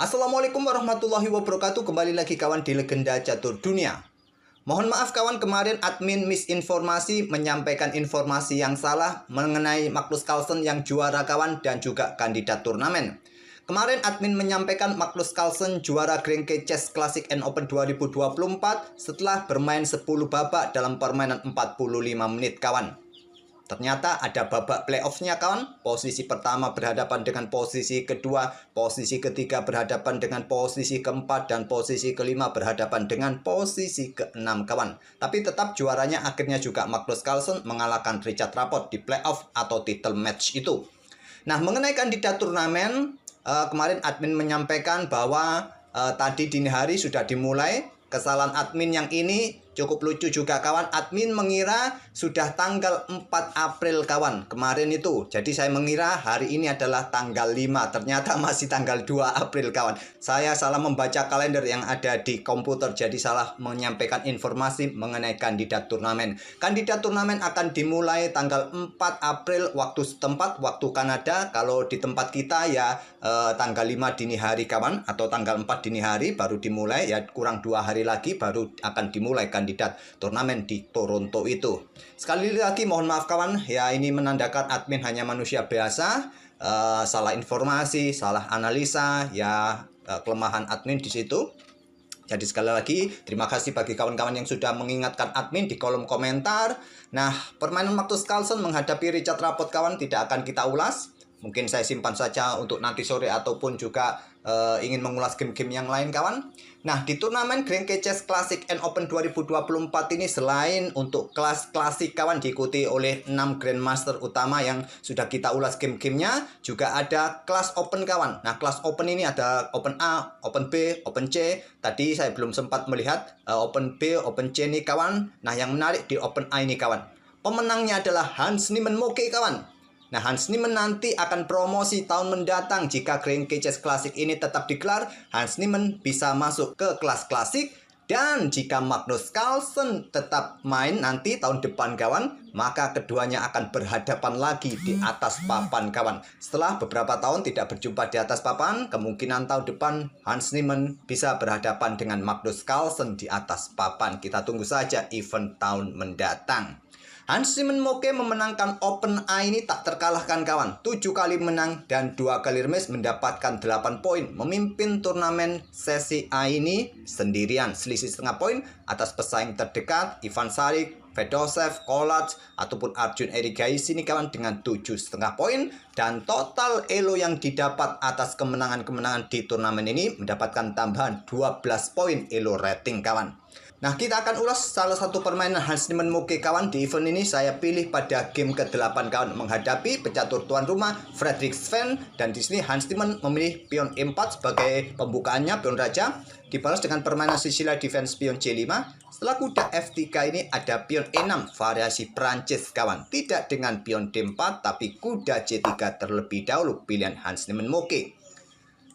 Assalamualaikum warahmatullahi wabarakatuh. Kembali lagi kawan di Legenda Catur Dunia. Mohon maaf kawan, kemarin admin misinformasi menyampaikan informasi yang salah mengenai Magnus Carlsen yang juara kawan dan juga kandidat turnamen. Kemarin admin menyampaikan Magnus Carlsen juara Grenke Chess Classic and Open 2024 setelah bermain 10 babak dalam permainan 45 menit kawan. Ternyata ada babak playoff-nya kawan. Posisi pertama berhadapan dengan posisi kedua, posisi ketiga berhadapan dengan posisi keempat, dan posisi kelima berhadapan dengan posisi keenam kawan. Tapi tetap juaranya akhirnya juga Magnus Carlsen mengalahkan Richard Rapport di playoff atau title match itu. Nah, mengenai kandidat turnamen, kemarin admin menyampaikan bahwa tadi dini hari sudah dimulai. Kesalahan admin yang ini cukup lucu juga kawan. Admin mengira sudah tanggal 4 April kawan kemarin itu. Jadi saya mengira hari ini adalah tanggal 5. Ternyata masih tanggal 2 April kawan. Saya salah membaca kalender yang ada di komputer. Jadi salah menyampaikan informasi mengenai kandidat turnamen. Kandidat turnamen akan dimulai tanggal 4 April waktu setempat, waktu Kanada. Kalau di tempat kita ya tanggal 5 dini hari kawan. Atau tanggal 4 dini hari baru dimulai. Ya kurang 2 hari lagi baru akan dimulai kandidat turnamen di Toronto itu. Sekali lagi mohon maaf kawan, ya ini menandakan admin hanya manusia biasa, salah informasi, salah analisa, ya kelemahan admin di situ. Jadi sekali lagi terima kasih bagi kawan-kawan yang sudah mengingatkan admin di kolom komentar. Nah, permainan Magnus Carlsen menghadapi Richard Rapport kawan tidak akan kita ulas. Mungkin saya simpan saja untuk nanti sore ataupun juga ingin mengulas game-game yang lain kawan. Nah, di turnamen Grenke Chess Classic and Open 2024 ini selain untuk kelas klasik kawan diikuti oleh 6 Grandmaster utama yang sudah kita ulas game-gamenya, juga ada kelas Open kawan. Nah, kelas Open ini ada Open A, Open B, Open C. Tadi saya belum sempat melihat Open B, Open C ini kawan. Nah, yang menarik di Open A ini kawan, pemenangnya adalah Hans Niemann Moke kawan. Nah, Hans Niemann nanti akan promosi tahun mendatang jika Grenke Chess Classic ini tetap digelar. Hans Niemann bisa masuk ke kelas klasik. Dan jika Magnus Carlsen tetap main nanti tahun depan kawan, maka keduanya akan berhadapan lagi di atas papan kawan. Setelah beberapa tahun tidak berjumpa di atas papan, kemungkinan tahun depan Hans Niemann bisa berhadapan dengan Magnus Carlsen di atas papan. Kita tunggu saja event tahun mendatang. Hans Niemann Moke memenangkan Open A ini tak terkalahkan kawan. 7 kali menang dan 2 kali remis mendapatkan 8 poin. Memimpin turnamen sesi A ini sendirian. Selisih setengah poin atas pesaing terdekat Ivan Sarik, Fedosev, Kolat, ataupun Arjun Erigaisi ini kawan dengan 7,5 poin. Dan total elo yang didapat atas kemenangan-kemenangan di turnamen ini mendapatkan tambahan 12 poin elo rating kawan. Nah, kita akan ulas salah satu permainan Hans Niemann Moke kawan. Di event ini saya pilih pada game ke-8 kawan menghadapi pecatur tuan rumah Fredrik Sven. Dan di sini Hans Niemann memilih pion E4 sebagai pembukaannya, pion raja. Dibalas dengan permainan Sicilia defense pion C5. Setelah kuda F3 ini ada pion E6 variasi Prancis kawan. Tidak dengan pion D4 tapi kuda C3 terlebih dahulu pilihan Hans Niemann Moke.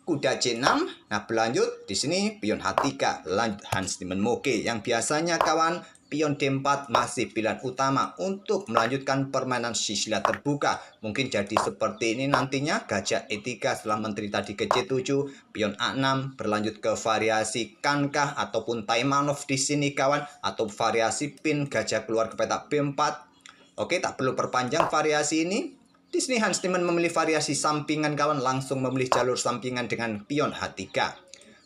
Kuda C6, nah berlanjut di sini pion H3 lanjut Hans Niemann Moke yang biasanya kawan pion D4 masih pilihan utama untuk melanjutkan permainan Sicilia terbuka. Mungkin jadi seperti ini nantinya, gajah E3 setelah menteri tadi ke C7, pion A6 berlanjut ke variasi Kankah ataupun Taimanov di sini kawan, atau variasi pin gajah keluar ke petak B4. Oke, tak perlu perpanjang variasi ini. Di sini Hans Niemann memilih variasi sampingan kawan, langsung memilih jalur sampingan dengan pion H3.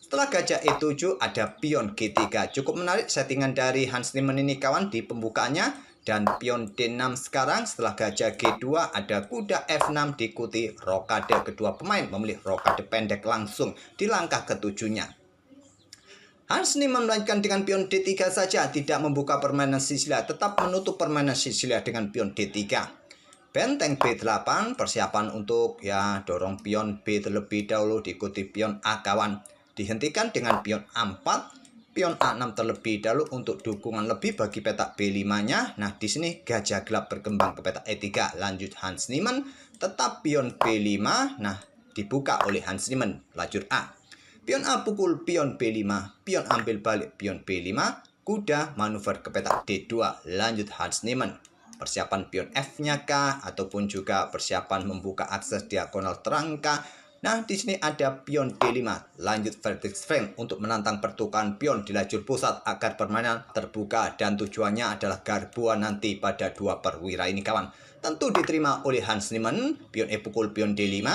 Setelah gajah E7 ada pion G3. Cukup menarik settingan dari Hans Niemann ini kawan di pembukaannya. Dan pion D6 sekarang setelah gajah G2 ada kuda F6 diikuti rokade. Kedua pemain memilih rokade pendek langsung di langkah ketujuhnya. Hans Niemann melanjutkan dengan pion D3 saja, tidak membuka permainan Sicilia, tetap menutup permainan Sicilia dengan pion D3. Benteng B8 persiapan untuk ya dorong pion B terlebih dahulu diikuti pion A kawan. Dihentikan dengan pion A4, pion A6 terlebih dahulu untuk dukungan lebih bagi petak B5-nya. Nah, di sini gajah gelap berkembang ke petak E3. Lanjut Hans Niemann, tetap pion B5. Nah, dibuka oleh Hans Niemann lajur A. Pion A pukul pion B5, pion ambil balik pion B5, kuda manuver ke petak D2. Lanjut Hans Niemann. Persiapan pion F-nya kah, ataupun juga persiapan membuka akses diagonal terang kah, Nah, di sini ada pion D5, lanjut vertex frame untuk menantang pertukaran pion di lajur pusat agar permainan terbuka dan tujuannya adalah garbuan nanti pada 2 perwira ini kawan. Tentu diterima oleh Hans Niemann, pion E pukul pion D5.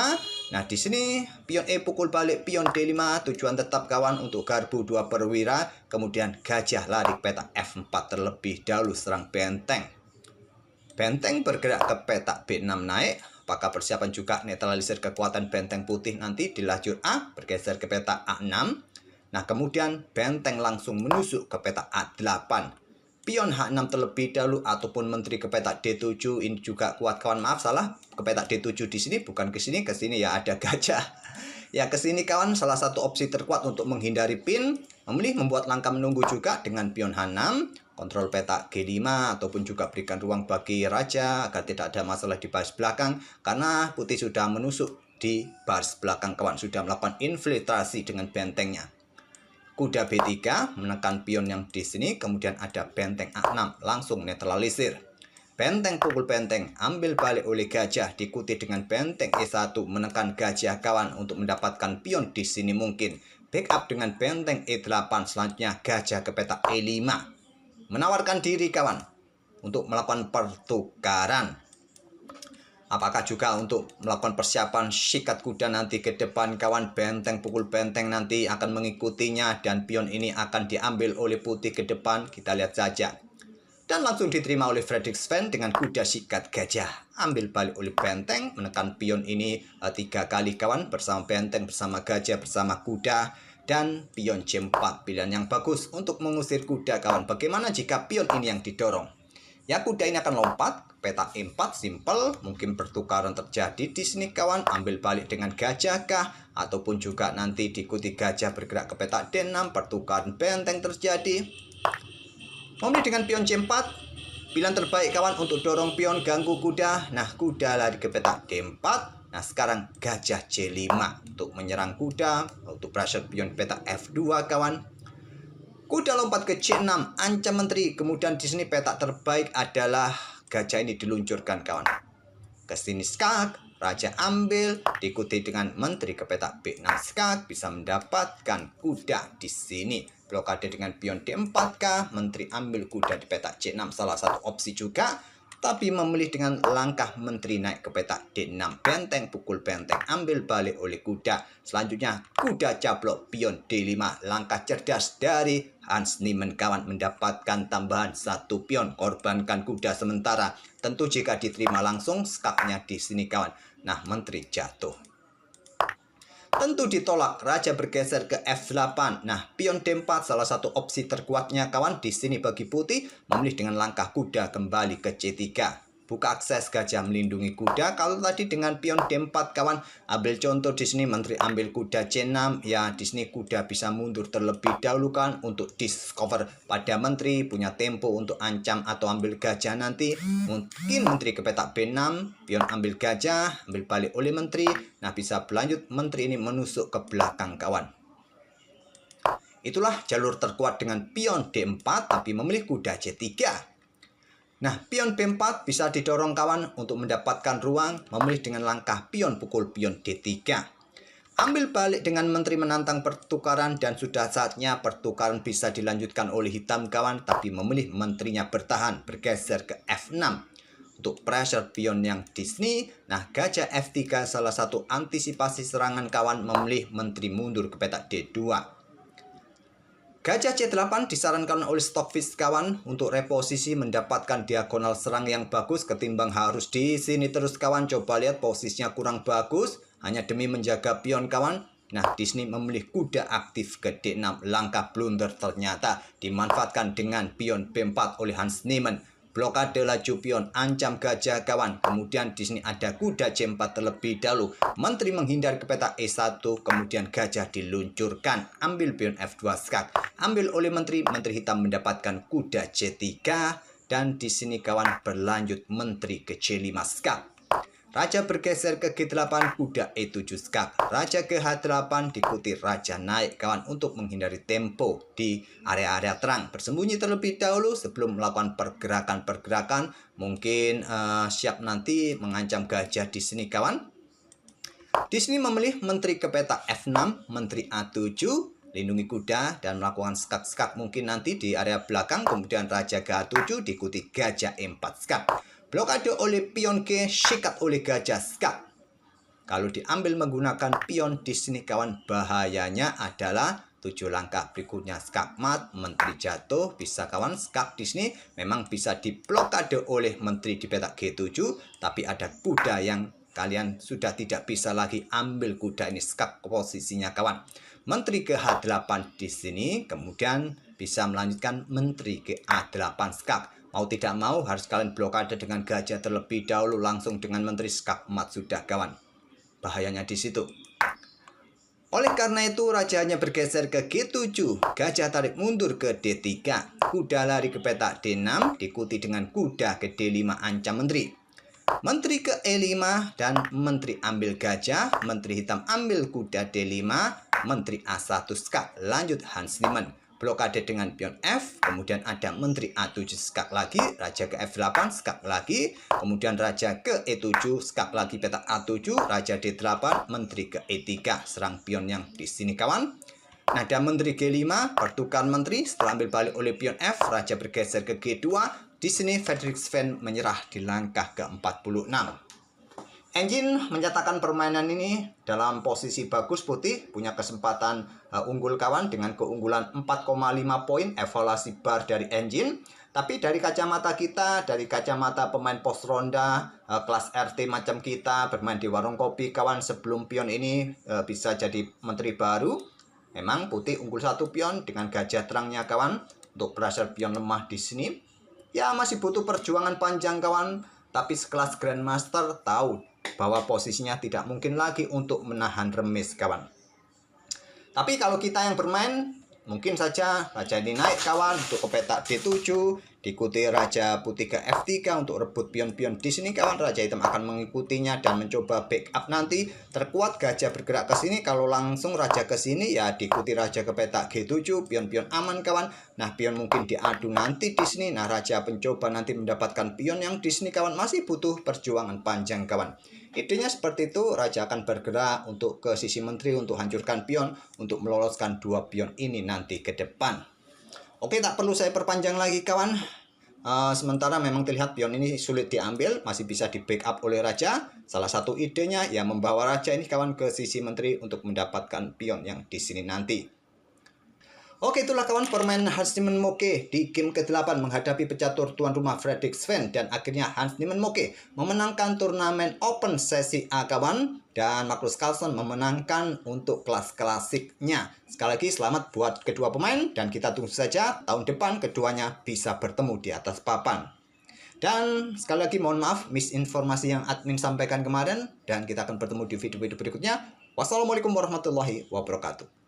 Nah, di sini pion E pukul balik pion D5, tujuan tetap kawan untuk garbu 2 perwira, kemudian gajah lari petak F4 terlebih dahulu serang benteng. Benteng bergerak ke petak B6 naik. Apakah persiapan juga netralisir kekuatan benteng putih nanti di lajur A bergeser ke petak A6. Nah, kemudian benteng langsung menusuk ke petak A8. Pion H6 terlebih dahulu ataupun menteri ke petak D7. Ini juga kuat kawan, maaf salah. Ke petak D7 di sini bukan ke sini ya ada gajah. Ya ke sini kawan, salah satu opsi terkuat untuk menghindari pin. Memilih membuat langkah menunggu juga dengan pion H6, kontrol petak G5 ataupun juga berikan ruang bagi raja agar tidak ada masalah di baris belakang karena putih sudah menusuk di baris belakang kawan, sudah melakukan infiltrasi dengan bentengnya. Kuda B3 menekan pion yang di sini, kemudian ada benteng A6 langsung netralisir. Benteng pukul benteng, ambil balik oleh gajah, diikuti dengan benteng E1 menekan gajah kawan untuk mendapatkan pion di sini mungkin. Backup dengan benteng E8, selanjutnya gajah ke petak E5. Menawarkan diri kawan untuk melakukan pertukaran. Apakah juga untuk melakukan persiapan sikat kuda nanti ke depan kawan, benteng pukul benteng nanti akan mengikutinya dan pion ini akan diambil oleh putih ke depan, kita lihat saja. Dan langsung diterima oleh Fredrik Sven dengan kuda sikat gajah. Ambil balik oleh benteng, menekan pion ini 3 kali kawan, bersama benteng, bersama gajah, bersama kuda. Dan pion C4, pilihan yang bagus untuk mengusir kuda kawan. Bagaimana jika pion ini yang didorong? Ya, kuda ini akan lompat ke petak E4, simple. Mungkin pertukaran terjadi di sini kawan. Ambil balik dengan gajah kah? Ataupun juga nanti diikuti gajah bergerak ke petak D6, pertukaran benteng terjadi. Memilih dengan pion C4, pilihan terbaik kawan untuk dorong pion ganggu kuda. Nah, kuda lari ke petak D4. Nah, sekarang gajah C5 untuk menyerang kuda, untuk pressure pion petak F2 kawan. Kuda lompat ke C6, ancam menteri. Kemudian di sini petak terbaik adalah gajah ini diluncurkan kawan. Ke sini skak, raja ambil, diikuti dengan menteri ke petak B6 skak, bisa mendapatkan kuda di sini. Blokade dengan pion D4K, menteri ambil kuda di petak C6, salah satu opsi juga. Tapi memilih dengan langkah menteri naik ke petak D6, benteng pukul benteng, ambil balik oleh kuda. Selanjutnya kuda caplok pion D5, langkah cerdas dari Hans Niemann kawan, mendapatkan tambahan 1 pion, korbankan kuda sementara. Tentu jika diterima langsung skaknya di sini kawan. Nah, menteri jatuh. Tentu ditolak, raja bergeser ke F8. Nah, pion D4 salah satu opsi terkuatnya kawan di sini bagi putih, memilih dengan langkah kuda kembali ke C3. Buka akses gajah melindungi kuda. Kalau tadi dengan pion D4 kawan, ambil contoh di sini menteri ambil kuda C6, ya di sini kuda bisa mundur terlebih dahulu kan untuk discover pada menteri, punya tempo untuk ancam atau ambil gajah nanti. Mungkin menteri ke petak B6, pion ambil gajah, ambil balik oleh menteri. Nah, bisa berlanjut menteri ini menusuk ke belakang kawan. Itulah jalur terkuat dengan pion D4 tapi memilih kuda C3. Nah, pion B4 bisa didorong kawan untuk mendapatkan ruang, memilih dengan langkah pion pukul pion D3. Ambil balik dengan menteri menantang pertukaran dan sudah saatnya pertukaran bisa dilanjutkan oleh hitam kawan, tapi memilih menterinya bertahan, bergeser ke F6. Untuk pressure pion yang di sini, nah gajah F3 salah satu antisipasi serangan kawan, memilih menteri mundur ke petak D2. Gajah C8 disarankan oleh Stockfish kawan untuk reposisi mendapatkan diagonal serang yang bagus ketimbang harus di sini terus kawan. Coba lihat posisinya kurang bagus hanya demi menjaga pion kawan. Nah, di sini memilih kuda aktif ke D6, langkah blunder ternyata dimanfaatkan dengan pion B4 oleh Hans Niemann. Blokade laju pion, ancam gajah kawan. Kemudian di sini ada kuda C4 terlebih dahulu. Menteri menghindar ke petak E1, kemudian gajah diluncurkan. Ambil pion F2 skak. Ambil oleh menteri, menteri hitam mendapatkan kuda C3 dan di sini kawan berlanjut menteri ke C5 skak. Raja bergeser ke G8, kuda E7 skak. Raja ke H8 diikuti raja naik kawan untuk menghindari tempo di area-area terang. Bersembunyi terlebih dahulu sebelum melakukan pergerakan-pergerakan. Mungkin siap nanti mengancam gajah di sini kawan. Disney memilih menteri ke petak F6, menteri A7, lindungi kuda dan melakukan skak-skak mungkin nanti di area belakang, kemudian raja ke A7 diikuti gajah E4 skak. Blokade oleh pion G, sikat oleh gajah skak. Kalau diambil menggunakan pion di sini kawan, bahayanya adalah 7 langkah berikutnya skak mat, menteri jatuh, bisa kawan. Skak di sini memang bisa diblokade oleh menteri di petak G7, tapi ada kuda yang kalian sudah tidak bisa lagi ambil kuda ini skak ke posisinya kawan. Menteri ke H8 di sini, kemudian bisa melanjutkan menteri ke A8 skak. Mau tidak mau harus kalian blokade dengan gajah terlebih dahulu, langsung dengan menteri skak mat sudah kawan. Bahayanya di situ. Oleh karena itu rajanya bergeser ke G7, gajah tarik mundur ke D3, kuda lari ke petak D6 diikuti dengan kuda ke D5 ancam menteri. Menteri ke E5 dan menteri ambil gajah, menteri hitam ambil kuda D5, menteri A1 skak, lanjut Hans Niemann. Blokade dengan pion F, kemudian ada menteri A7 skak lagi, raja ke F8 skak lagi, kemudian raja ke E7 skak lagi petak A7, raja D8, menteri ke E3, serang pion yang di sini kawan. Nah, ada menteri G5, pertukar menteri, setelah ambil balik oleh pion F, raja bergeser ke G2, di sini Frederick Sven menyerah di langkah ke-46. Engine menyatakan permainan ini dalam posisi bagus putih, punya kesempatan unggul kawan dengan keunggulan 4,5 poin evaluasi bar dari Engine. Tapi dari kacamata kita, dari kacamata pemain pos ronda, kelas RT macam kita, bermain di warung kopi kawan sebelum pion ini bisa jadi menteri baru. Memang putih unggul 1 pion dengan gajah terangnya kawan. Untuk pressure pion lemah di sini, ya masih butuh perjuangan panjang kawan. Tapi sekelas Grandmaster tahu bahwa posisinya tidak mungkin lagi untuk menahan remis kawan. Tapi kalau kita yang bermain, mungkin saja raja ini naik kawan untuk ke petak D7, diikuti raja putih ke F3 untuk rebut pion-pion di sini kawan. Raja hitam akan mengikutinya dan mencoba backup nanti. Terkuat gajah bergerak ke sini, kalau langsung raja ke sini ya diikuti raja ke petak G7, pion-pion aman kawan. Nah, pion mungkin diadu nanti di sini. Nah, raja mencoba nanti mendapatkan pion yang di sini kawan, masih butuh perjuangan panjang kawan. Idenya seperti itu, raja akan bergerak untuk ke sisi menteri untuk hancurkan pion, untuk meloloskan 2 pion ini nanti ke depan. Oke, tak perlu saya perpanjang lagi kawan. Sementara memang terlihat pion ini sulit diambil, masih bisa di backup oleh raja. Salah satu idenya ya membawa raja ini kawan ke sisi menteri untuk mendapatkan pion yang di sini nanti. Oke, itulah kawan permainan Hans Niemann Moke di game ke-8 menghadapi pecatur tuan rumah Frederick Sven, dan akhirnya Hans Niemann Moke memenangkan turnamen Open sesi A kawan, dan Magnus Carlsen memenangkan untuk kelas klasiknya. Sekali lagi selamat buat kedua pemain, dan kita tunggu saja tahun depan keduanya bisa bertemu di atas papan. Dan sekali lagi mohon maaf misinformasi yang admin sampaikan kemarin, dan kita akan bertemu di video-video berikutnya. Wassalamualaikum warahmatullahi wabarakatuh.